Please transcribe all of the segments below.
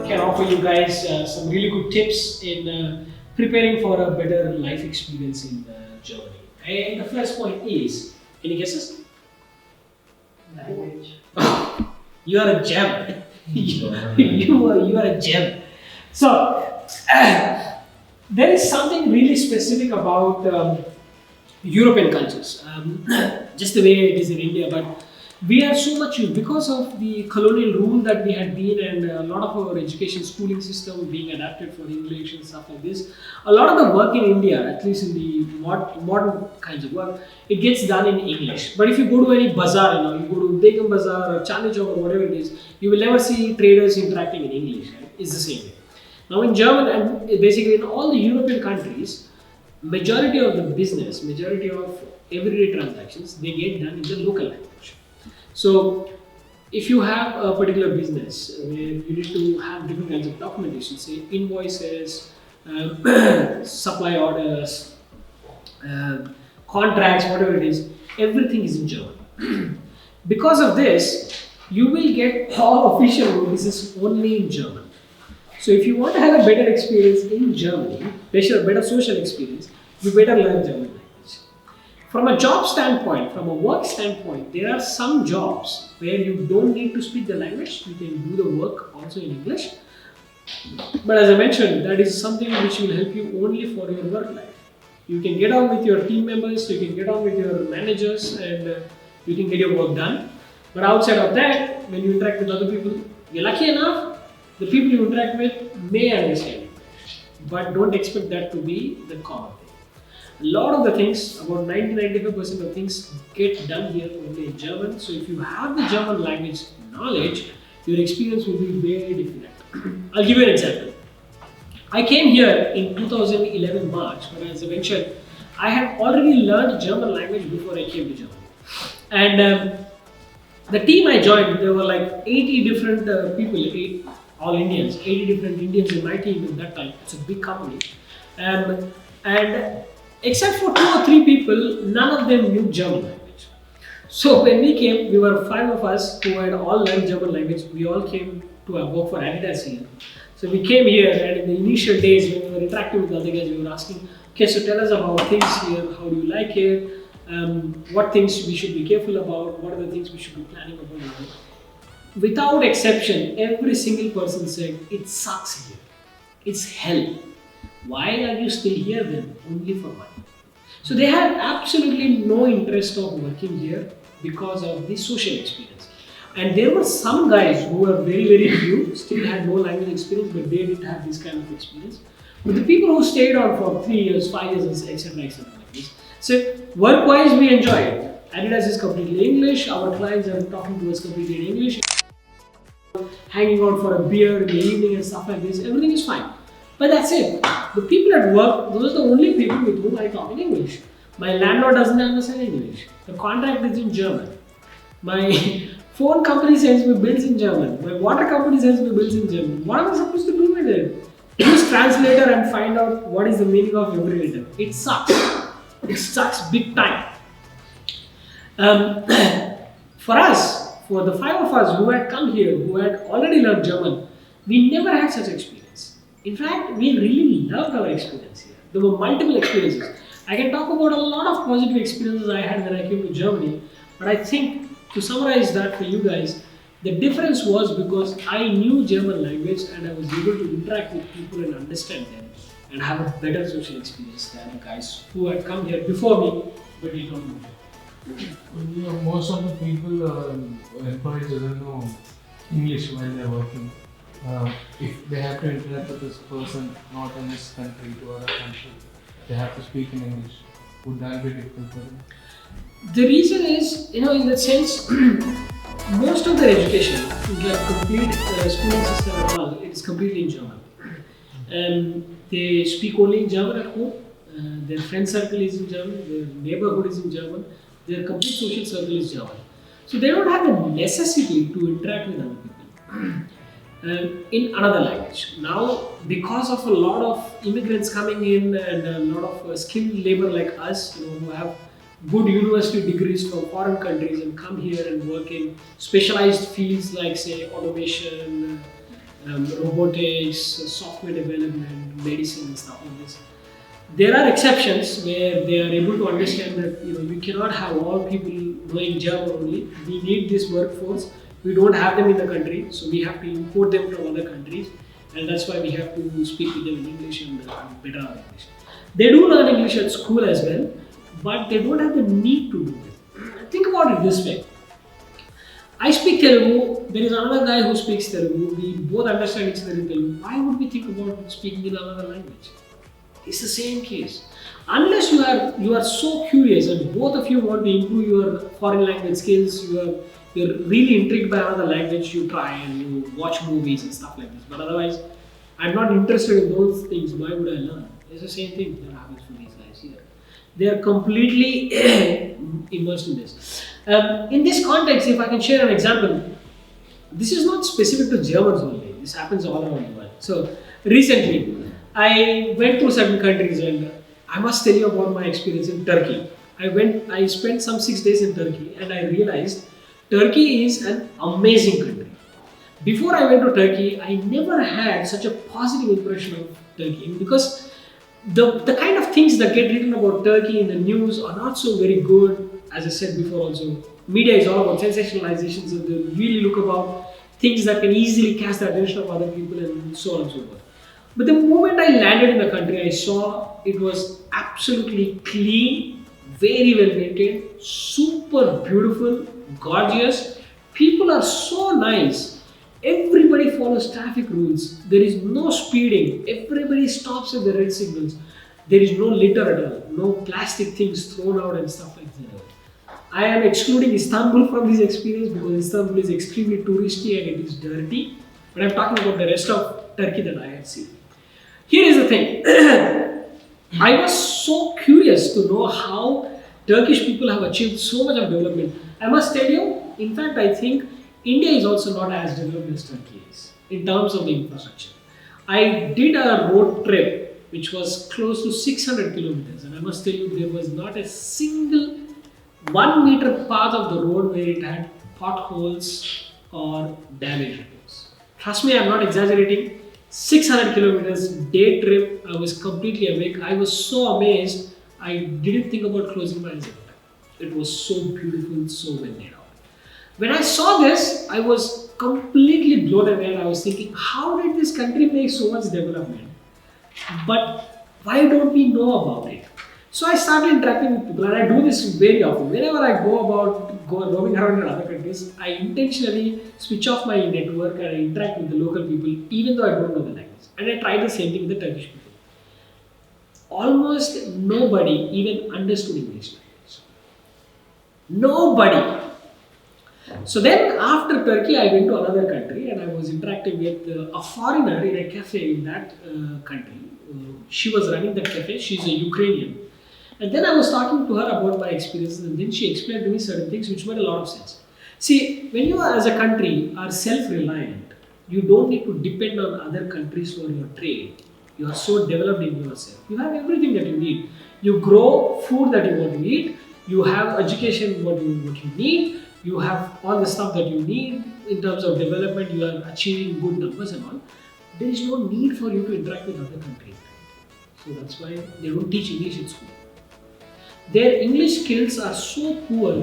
can offer you guys some really good tips in preparing for a better life experience in Germany. And the first point is, any guesses? Language. You are a gem. you are a gem. So, there is something really specific about European cultures, just the way it is in India, but we are so much used because of the colonial rule that we had been, and a lot of our education schooling system being adapted for English and stuff like this. A lot of the work in India, at least in the modern kinds of work, it gets done in English. But if you go to any bazaar, you go to Begum Bazaar or Chandni Chowk or whatever it is, you will never see traders interacting in English. Right? It's the same way. Now in German and basically in all the European countries, majority of the business, majority of everyday transactions, they get done in the local language. So if you have a particular business where you need to have different kinds of documentation, say invoices, supply orders, contracts, whatever it is, everything is in German. Because of this, you will get all official notices only in German. So if you want to have a better experience in Germany, better social experience, you better learn German language. From a job standpoint, from a work standpoint, there are some jobs where you don't need to speak the language, you can do the work also in English. But as I mentioned, that is something which will help you only for your work life. You can get on with your team members, you can get on with your managers, and you can get your work done. But outside of that, when you interact with other people, you're lucky enough, the people you interact with may understand it, but don't expect that to be the common thing. A lot of the things, about 90-95% of things get done here only in German. So if you have the German language knowledge, your experience will be very different. I'll give you an example. I came here in 2011 March, but as I mentioned, I had already learned German language before I came to Germany. And the team I joined, there were like 80 different people, all Indians, 80 different Indians in my team at that time. It's a big company. And except for 2 or 3 people, none of them knew German language. So when we came, we were 5 of us who had all learned German language. We all came to work for Adidas here. So we came here, and in the initial days when we were interacting with other guys, we were asking, okay, so tell us about things here, how do you like it, what things we should be careful about, what are the things we should be planning about. Without exception, every single person said, it sucks here. It's hell. Why are you still here then? Only for money. So they had absolutely no interest of working here because of the social experience. And there were some guys who were very, very new, still had no language experience, but they didn't have this kind of experience. But the people who stayed on for 3 years, 5 years, etc., etc. like this. So work-wise, we enjoy it. Adidas is completely English. Our clients are talking to us completely in English. Hanging out for a beer in the evening and stuff like this, everything is fine. But that's it. The people at work, those are the only people with whom I talk in English. My landlord doesn't understand English. The contract is in German. My phone company sends me bills in German. My water company sends me bills in German. What am I supposed to do with it? Use translator and find out what is the meaning of every letter. It sucks. It sucks big time. For us, for the 5 of us who had come here, who had already learned German, we never had such experience. In fact, we really loved our experience here. There were multiple experiences. I can talk about a lot of positive experiences I had when I came to Germany, but I think to summarize that for you guys, the difference was because I knew German language and I was able to interact with people and understand them and have a better social experience than the guys who had come here before me but did not know. Yeah, most of the people, employees doesn't know English while they're working. If they have to interact with this person not in this country to other country, they have to speak in English. Would that be difficult for them? The reason is, in that sense, most of their education, their complete schooling system and all, it is completely in German. They speak only in German at home. Their friend circle is in German. Their neighborhood is in German. Their complete social circle is German. So they don't have the necessity to interact with other people in another language. Now, because of a lot of immigrants coming in and a lot of skilled labor like us, who have good university degrees from foreign countries and come here and work in specialized fields like, say, automation, robotics, software development, medicine, and stuff like this. There are exceptions where they are able to understand that you cannot have all people knowing German only. We need this workforce. We don't have them in the country, so we have to import them from other countries, and that's why we have to speak with them in English and better our English. They do learn English at school as well, but they don't have the need to do it. Think about it this way. I speak Telugu, there is another guy who speaks Telugu, we both understand each other in Telugu. Why would we think about speaking in another language? It's the same case. Unless you are so curious and both of you want to improve your foreign language skills, you're really intrigued by another language, you try and you watch movies and stuff like this. But otherwise, I'm not interested in those things, why would I learn? It's the same thing that happens for these guys here. They are completely immersed in this. In this context, if I can share an example, this is not specific to Germans only. This happens all around the world. So recently, I went to certain countries, and I must tell you about my experience in Turkey. I spent some 6 days in Turkey, and I realized Turkey is an amazing country. Before I went to Turkey, I never had such a positive impression of Turkey because the kind of things that get written about Turkey in the news are not so very good. As I said before also, media is all about sensationalization, so they really look about things that can easily catch the attention of other people and so on and so forth. But the moment I landed in the country, I saw it was absolutely clean, very well maintained, super beautiful, gorgeous. People are so nice. Everybody follows traffic rules. There is no speeding. Everybody stops at the red signals. There is no litter at all. No plastic things thrown out and stuff like that. I am excluding Istanbul from this experience because Istanbul is extremely touristy and it is dirty. But I'm talking about the rest of Turkey that I have seen. Here is the thing. I was so curious to know how Turkish people have achieved so much of development. I must tell you, in fact, I think India is also not as developed as Turkey is in terms of the infrastructure. I did a road trip which was close to 600 kilometers, and I must tell you, there was not a single 1 meter path of the road where it had potholes or damaged roads. Trust me, I'm not exaggerating. 600 kilometers, day trip, I was completely awake. I was so amazed, I didn't think about closing my eyes. It was so beautiful, so well laid out. When I saw this, I was completely blown away. I was thinking, how did this country make so much development? But why don't we know about it? So I started interacting with people, and I do this very often. Whenever I go roaming around in other countries, I intentionally switch off my network and I interact with the local people, even though I don't know the language. And I try the same thing with the Turkish people. Almost nobody even understood English language. Nobody. So then after Turkey, I went to another country and I was interacting with a foreigner in a cafe in that country. She was running that cafe. She's a Ukrainian. And then I was talking to her about my experiences, and then she explained to me certain things which made a lot of sense. See, when you are, as a country, are self-reliant, you don't need to depend on other countries for your trade. You are so developed in yourself. You have everything that you need. You grow food that you want to eat. You have education what you need. You have all the stuff that you need in terms of development. You are achieving good numbers and all. There is no need for you to interact with other countries. So that's why they don't teach English in school. Their English skills are so poor.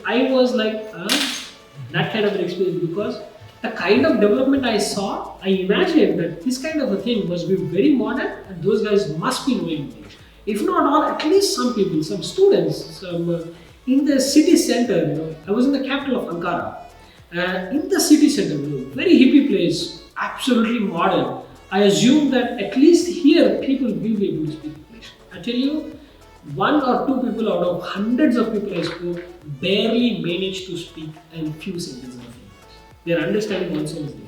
I was like, that kind of an experience, because the kind of development I saw, I imagined that this kind of a thing must be very modern and those guys must be knowing English. If not all, at least some people, some students, in the city center, I was in the capital of Ankara. In the city center, very hippie place, absolutely modern. I assume that at least here people will be able to speak English. I tell you, 1 or 2 people out of hundreds of people I spoke barely managed to speak a few sentences of English. Their understanding also is there.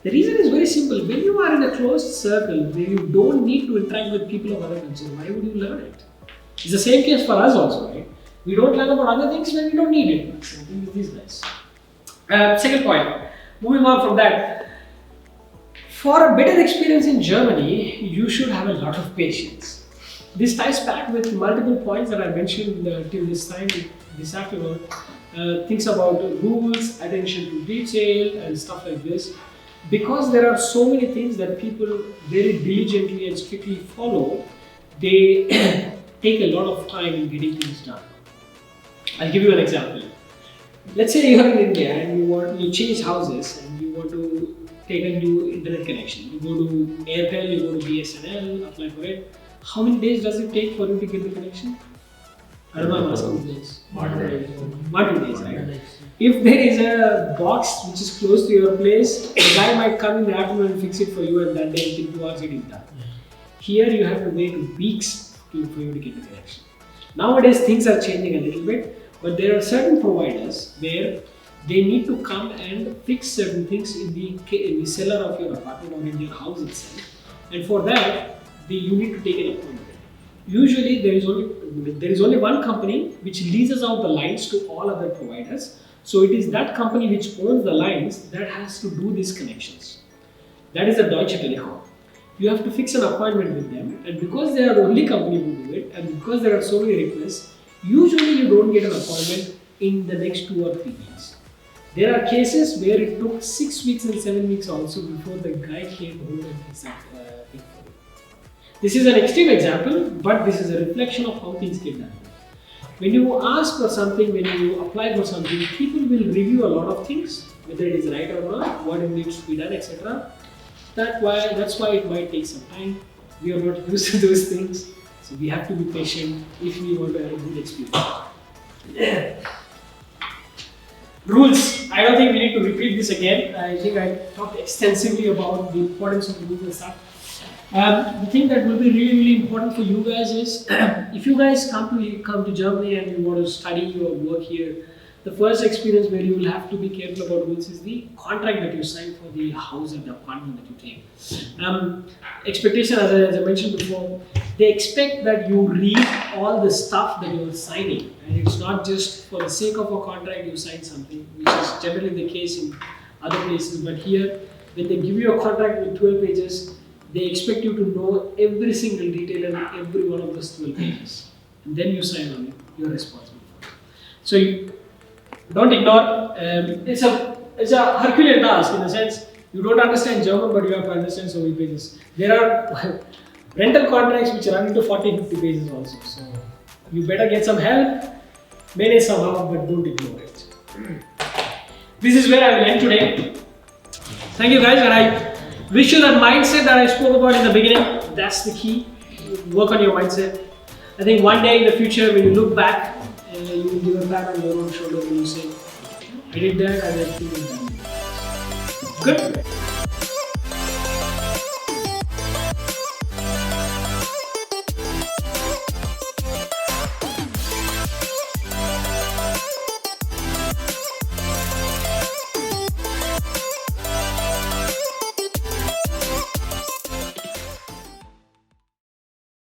The reason is very simple. When you are in a closed circle where you don't need to interact with people of other cultures, why would you learn it? It's the same case for us also, right? We don't learn about other things when we don't need it. Same thing with these guys. Second point, moving on from that. For a better experience in Germany, you should have a lot of patience. This ties back with multiple points that I mentioned till this time, this afternoon. Things about rules, attention to detail, and stuff like this. Because there are so many things that people very diligently and strictly follow, they take a lot of time in getting things done. I'll give you an example. Let's say you are in India and you change houses and you want to take a new internet connection. You go to Airtel, you go to BSNL, apply for it. How many days does it take for you to get the connection? I don't know, I'm asking days. 1-2 days, right? If there is a box which is close to your place, the guy might come in the afternoon and fix it for you, and that day in 2 hours it is done. Here you have to wait weeks for you to get the connection. Nowadays things are changing a little bit, but there are certain providers where they need to come and fix certain things in the cellar of your apartment or in your house itself, and for that you need to take an appointment. Usually there is only one company which leases out the lines to all other providers. So it is that company which owns the lines that has to do these connections. That is the Deutsche. You have to fix an appointment with them, and because they are the only company who do it, and because there are so many requests, usually you don't get an appointment in the next 2 or 3 weeks. There are cases where it took 6 weeks and 7 weeks also before the guy came home and fixed that thing for you. This is an extreme example, but this is a reflection of how things get done. When you ask for something, when you apply for something, people will review a lot of things, whether it is right or not, what it needs to be done, etc. That's why it might take some time. We are not used to those things, so we have to be patient if we want to have a good experience. Rules. I don't think we need to repeat this again. I think I talked extensively about the importance of rules and stuff. The thing that will be really important for you guys is if you guys come to Germany and you want to study or work here, the first experience where you will have to be careful about rules is the contract that you sign for the house and the apartment that you take. Expectation, as I mentioned before, they expect that you read all the stuff that you are signing, and it's not just for the sake of a contract you sign something, which is generally the case in other places. But here, when they give you a contract with 12 pages, they expect you to know every single detail in every one of those 12 pages. And then you sign on it, you're responsible for it. So don't ignore, it's a Herculean task in the sense, you don't understand German, but you have to understand so many pages. There are rental contracts which run into 40-50 pages also. So you better get some help, manage somehow, but don't ignore it. This is where I will end today. Thank you guys, and I wish you that mindset that I spoke about in the beginning. That's the key. Work on your mindset. I think one day in the future, when you look back, you will give a pat on your own shoulder and you say, I did that, I did that. Good.